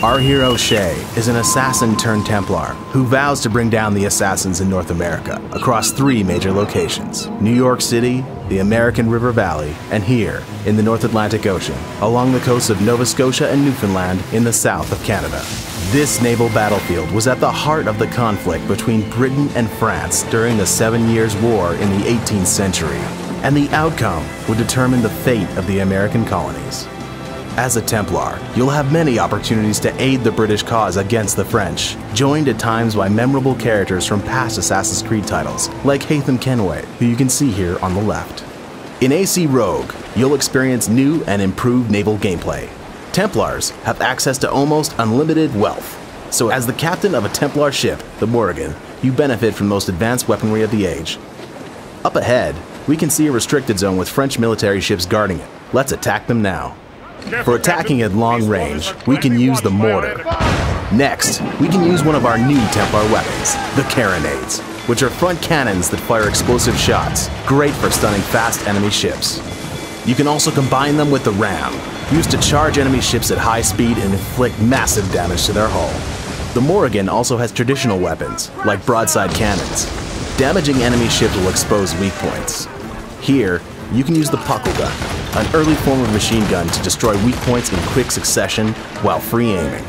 Our hero Shay is an assassin turned Templar who vows to bring down the assassins in North America across 3 major locations: New York City, the American River Valley, and here in the North Atlantic Ocean, along the coasts of Nova Scotia and Newfoundland in the south of Canada. This naval battlefield was at the heart of the conflict between Britain and France during the 7 Years' War in the 18th century, and the outcome would determine the fate of the American colonies. As a Templar, you'll have many opportunities to aid the British cause against the French, joined at times by memorable characters from past Assassin's Creed titles, like Haytham Kenway, who you can see here on the left. In AC Rogue, you'll experience new and improved naval gameplay. Templars have access to almost unlimited wealth, so as the captain of a Templar ship, the Morrigan, you benefit from the most advanced weaponry of the age. Up ahead, we can see a restricted zone with French military ships guarding it. Let's attack them now. For attacking at long range, we can use the mortar. Next, we can use one of our new Templar weapons, the carronades, which are front cannons that fire explosive shots, great for stunning fast enemy ships. You can also combine them with the ram, used to charge enemy ships at high speed and inflict massive damage to their hull. The Morrigan also has traditional weapons, like broadside cannons. Damaging enemy ships will expose weak points. Here, you can use the puckle gun, an early form of machine gun to destroy weak points in quick succession while free aiming.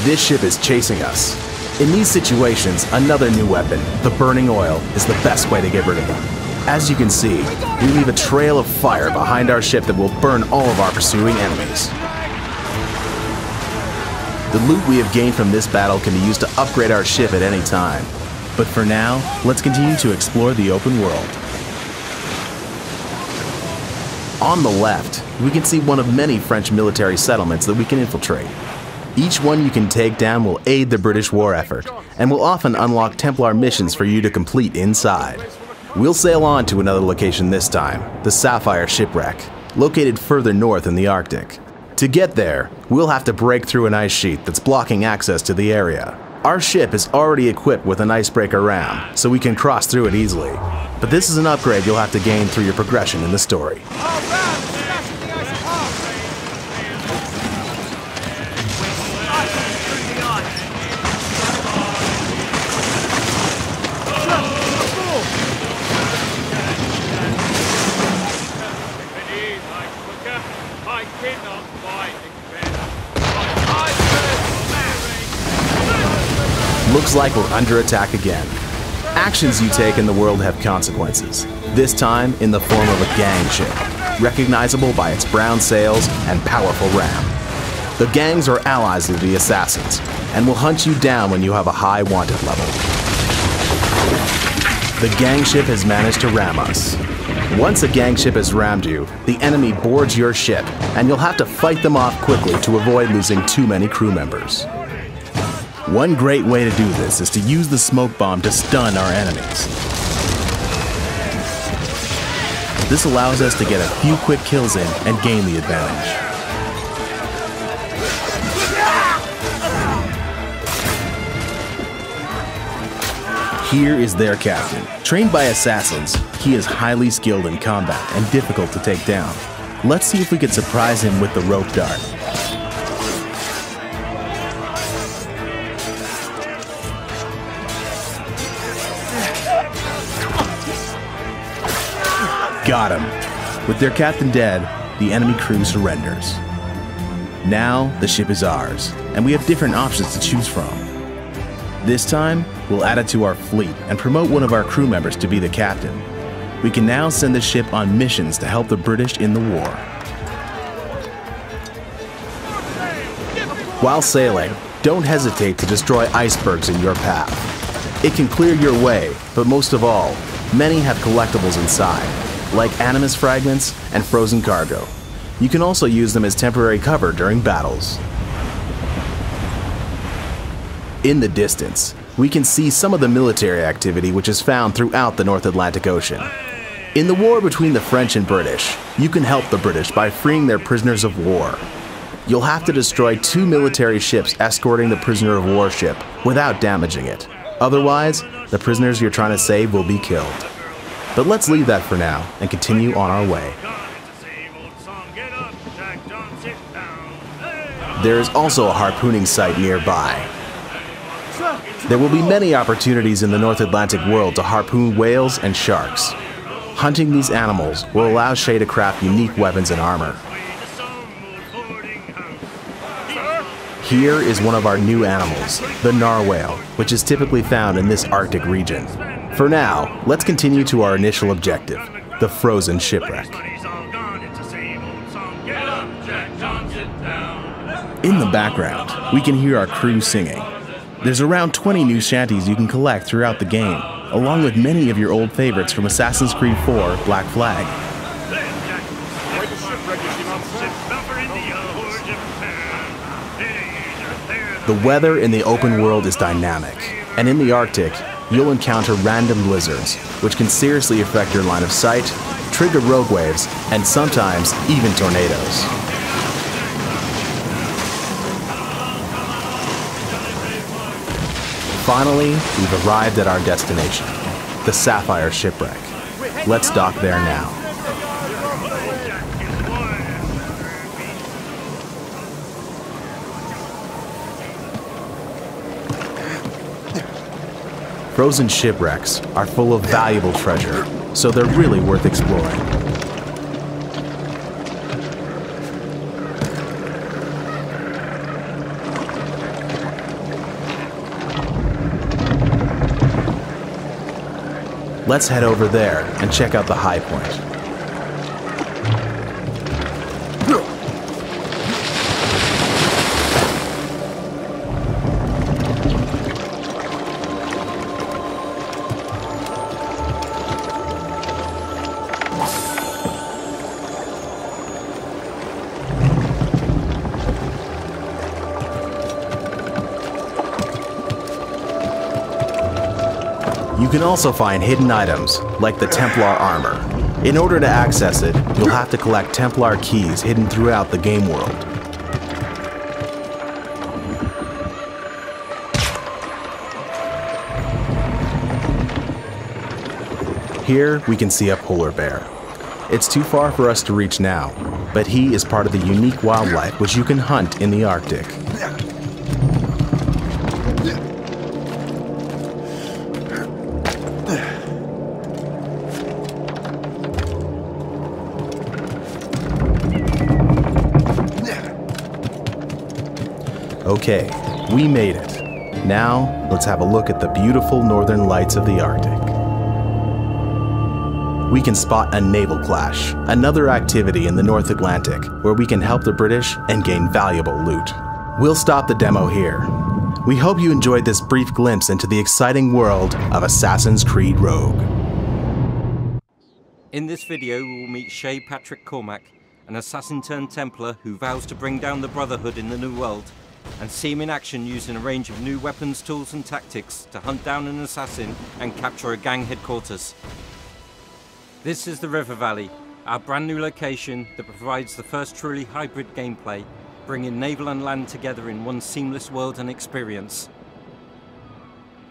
This ship is chasing us. In these situations, another new weapon, the burning oil, is the best way to get rid of them. As you can see, we leave a trail of fire behind our ship that will burn all of our pursuing enemies. The loot we have gained from this battle can be used to upgrade our ship at any time. But for now, let's continue to explore the open world. On the left, we can see one of many French military settlements that we can infiltrate. Each one you can take down will aid the British war effort, and will often unlock Templar missions for you to complete inside. We'll sail on to another location this time, the Sapphire Shipwreck, located further north in the Arctic. To get there, we'll have to break through an ice sheet that's blocking access to the area. Our ship is already equipped with an icebreaker ram, so we can cross through it easily. But this is an upgrade you'll have to gain through your progression in the story. Looks like we're under attack again. Actions you take in the world have consequences, this time in the form of a gang ship, recognizable by its brown sails and powerful ram. The gangs are allies of the assassins, and will hunt you down when you have a high wanted level. The gang ship has managed to ram us. Once a gang ship has rammed you, the enemy boards your ship, and you'll have to fight them off quickly to avoid losing too many crew members. One great way to do this is to use the smoke bomb to stun our enemies. This allows us to get a few quick kills in and gain the advantage. Here is their captain. Trained by assassins, he is highly skilled in combat and difficult to take down. Let's see if we can surprise him with the rope dart. Got him. With their captain dead, the enemy crew surrenders. Now, the ship is ours, and we have different options to choose from. This time, we'll add it to our fleet and promote one of our crew members to be the captain. We can now send the ship on missions to help the British in the war. While sailing, don't hesitate to destroy icebergs in your path. It can clear your way, but most of all, many have collectibles inside, like animus fragments and frozen cargo. You can also use them as temporary cover during battles. In the distance, we can see some of the military activity which is found throughout the North Atlantic Ocean. In the war between the French and British, you can help the British by freeing their prisoners of war. You'll have to destroy 2 military ships escorting the prisoner of war ship without damaging it. Otherwise, the prisoners you're trying to save will be killed. But let's leave that for now and continue on our way. There is also a harpooning site nearby. There will be many opportunities in the North Atlantic world to harpoon whales and sharks. Hunting these animals will allow Shay to craft unique weapons and armor. Here is one of our new animals, the narwhal, which is typically found in this Arctic region. For now, let's continue to our initial objective, the frozen shipwreck. In the background, we can hear our crew singing. There's around 20 new shanties you can collect throughout the game, along with many of your old favorites from Assassin's Creed 4 Black Flag. The weather in the open world is dynamic, and in the Arctic, you'll encounter random blizzards, which can seriously affect your line of sight, trigger rogue waves, and sometimes even tornadoes. Finally, we've arrived at our destination, the Sapphire Shipwreck. Let's dock there now. Frozen shipwrecks are full of valuable treasure, so they're really worth exploring. Let's head over there and check out the high point. You can also find hidden items, like the Templar armor. In order to access it, you'll have to collect Templar keys hidden throughout the game world. Here, we can see a polar bear. It's too far for us to reach now, but he is part of the unique wildlife which you can hunt in the Arctic. Okay, we made it. Now, let's have a look at the beautiful northern lights of the Arctic. We can spot a naval clash, another activity in the North Atlantic where we can help the British and gain valuable loot. We'll stop the demo here. We hope you enjoyed this brief glimpse into the exciting world of Assassin's Creed Rogue. In this video, we will meet Shay Patrick Cormac, an assassin turned Templar who vows to bring down the Brotherhood in the New World, and see him in action using a range of new weapons, tools and tactics to hunt down an assassin and capture a gang headquarters. This is the River Valley, our brand new location that provides the first truly hybrid gameplay, bringing naval and land together in one seamless world and experience.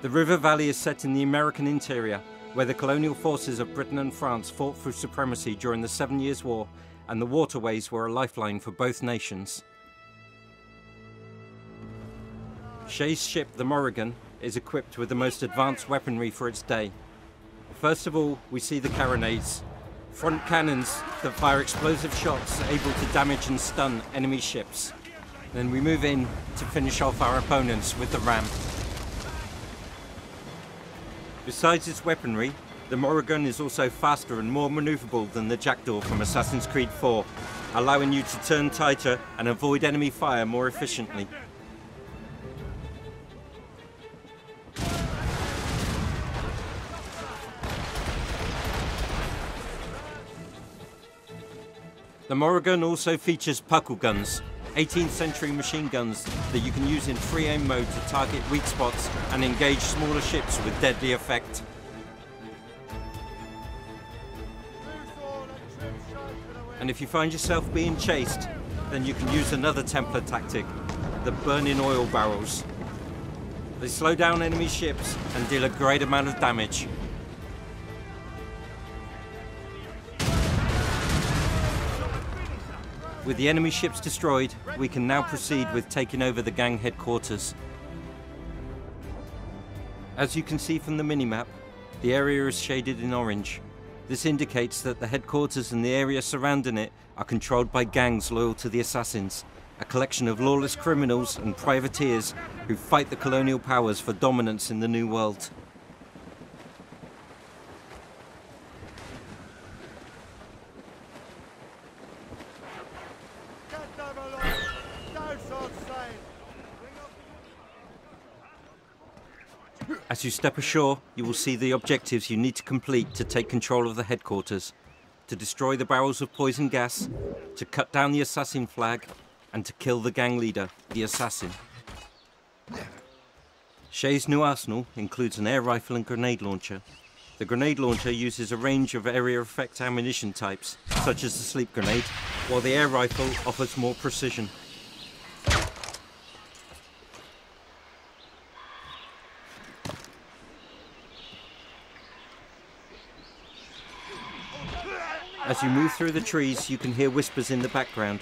The River Valley is set in the American interior, where the colonial forces of Britain and France fought for supremacy during the 7 Years' War, and the waterways were a lifeline for both nations. Shay's ship, the Morrigan, is equipped with the most advanced weaponry for its day. First of all, we see the carronades, front cannons that fire explosive shots able to damage and stun enemy ships. Then we move in to finish off our opponents with the ram. Besides its weaponry, the Morrigan is also faster and more maneuverable than the Jackdaw from Assassin's Creed 4, allowing you to turn tighter and avoid enemy fire more efficiently. The Morrigan also features puckle guns, 18th century machine guns that you can use in free aim mode to target weak spots and engage smaller ships with deadly effect. And if you find yourself being chased, then you can use another Templar tactic, the burning oil barrels. They slow down enemy ships and deal a great amount of damage. With the enemy ships destroyed, we can now proceed with taking over the gang headquarters. As you can see from the minimap, the area is shaded in orange. This indicates that the headquarters and the area surrounding it are controlled by gangs loyal to the Assassins, a collection of lawless criminals and privateers who fight the colonial powers for dominance in the New World. As you step ashore, you will see the objectives you need to complete to take control of the headquarters: to destroy the barrels of poison gas, to cut down the assassin flag, and to kill the gang leader, the assassin. Shay's new arsenal includes an air rifle and grenade launcher. The grenade launcher uses a range of area effect ammunition types, such as the sleep grenade, while the air rifle offers more precision. As you move through the trees, you can hear whispers in the background.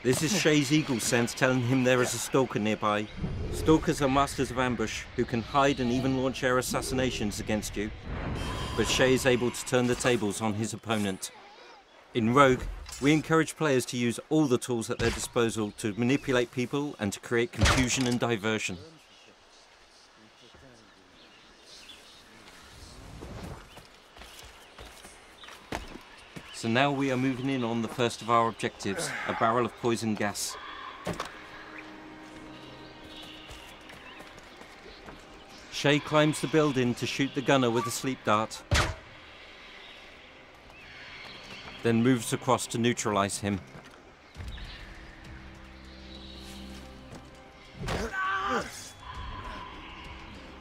This is Shay's eagle sense telling him there is a stalker nearby. Stalkers are masters of ambush who can hide and even launch air assassinations against you. But Shay is able to turn the tables on his opponent. In Rogue, we encourage players to use all the tools at their disposal to manipulate people and to create confusion and diversion. So now we are moving in on the first of our objectives, a barrel of poison gas. Shay climbs the building to shoot the gunner with a sleep dart, then moves across to neutralize him.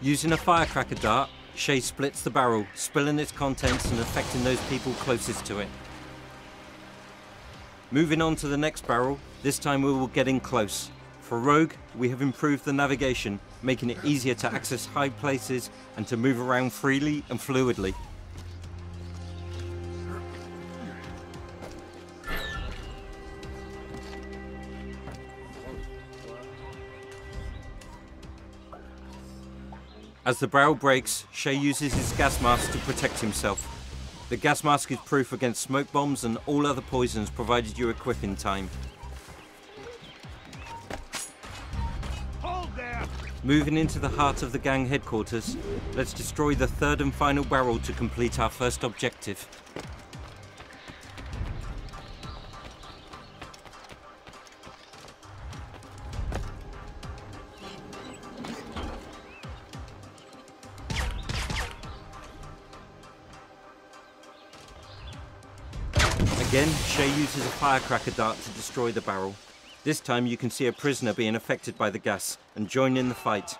Using a firecracker dart, Shay splits the barrel, spilling its contents and affecting those people closest to it. Moving on to the next barrel, this time we will get in close. For Rogue, we have improved the navigation, making it easier to access high places and to move around freely and fluidly. As the barrel breaks, Shay uses his gas mask to protect himself. The gas mask is proof against smoke bombs and all other poisons provided you equip in time. Moving into the heart of the gang headquarters, let's destroy the third and final barrel to complete our first objective. Again, Shay uses a firecracker dart to destroy the barrel. This time you can see a prisoner being affected by the gas and join in the fight.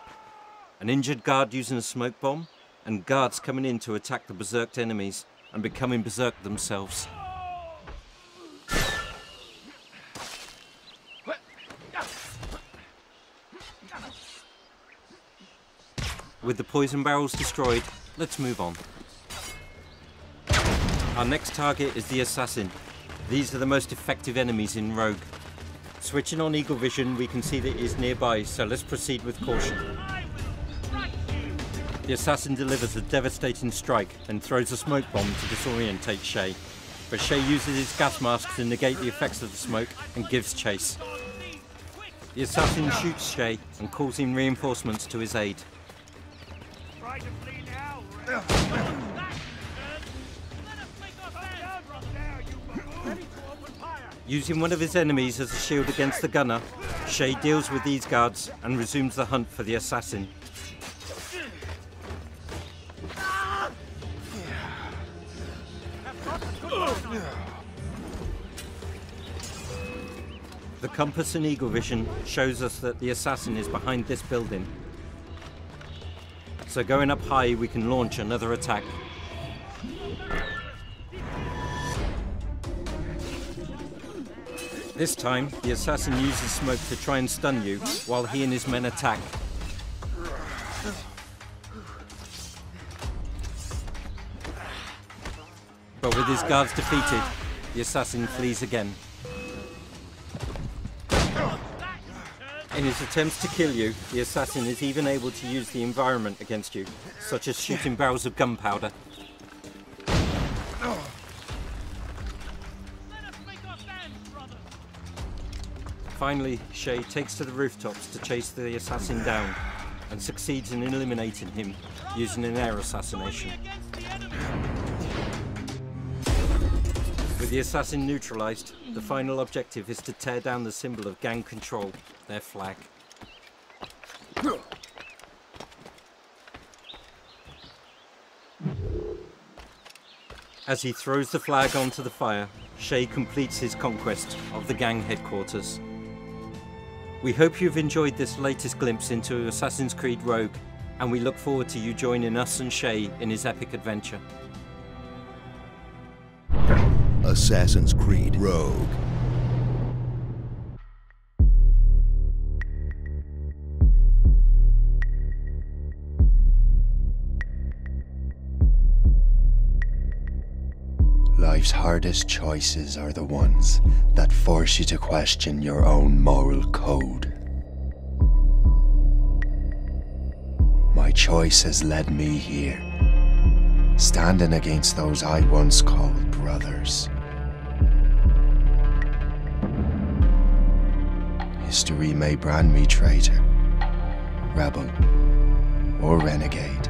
An injured guard using a smoke bomb, and guards coming in to attack the berserked enemies and becoming berserked themselves. With the poison barrels destroyed, let's move on. Our next target is the assassin. These are the most effective enemies in Rogue. Switching on Eagle Vision, we can see that he is nearby, so let's proceed with caution. The assassin delivers a devastating strike and throws a smoke bomb to disorientate Shay. But Shay uses his gas mask to negate the effects of the smoke and gives chase. The assassin shoots Shay and calls in reinforcements to his aid. Using one of his enemies as a shield against the gunner, Shay deals with these guards and resumes the hunt for the assassin. The compass in Eagle Vision shows us that the assassin is behind this building. So going up high, we can launch another attack. This time, the assassin uses smoke to try and stun you, while he and his men attack. But with his guards defeated, the assassin flees again. In his attempts to kill you, the assassin is even able to use the environment against you, such as shooting barrels of gunpowder. Finally, Shay takes to the rooftops to chase the assassin down, and succeeds in eliminating him using an air assassination. With the assassin neutralized, the final objective is to tear down the symbol of gang control, their flag. As he throws the flag onto the fire, Shay completes his conquest of the gang headquarters. We hope you've enjoyed this latest glimpse into Assassin's Creed Rogue, and we look forward to you joining us and Shay in his epic adventure. Assassin's Creed Rogue. Life's hardest choices are the ones that force you to question your own moral code. My choice has led me here, standing against those I once called brothers. History may brand me traitor, rebel, or renegade.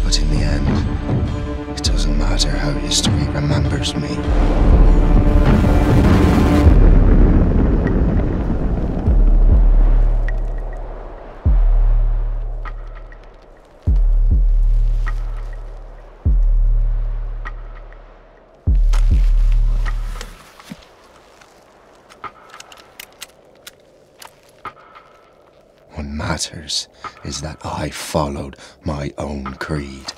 But in the end, it doesn't matter how history remembers me. What matters is that I followed my own creed.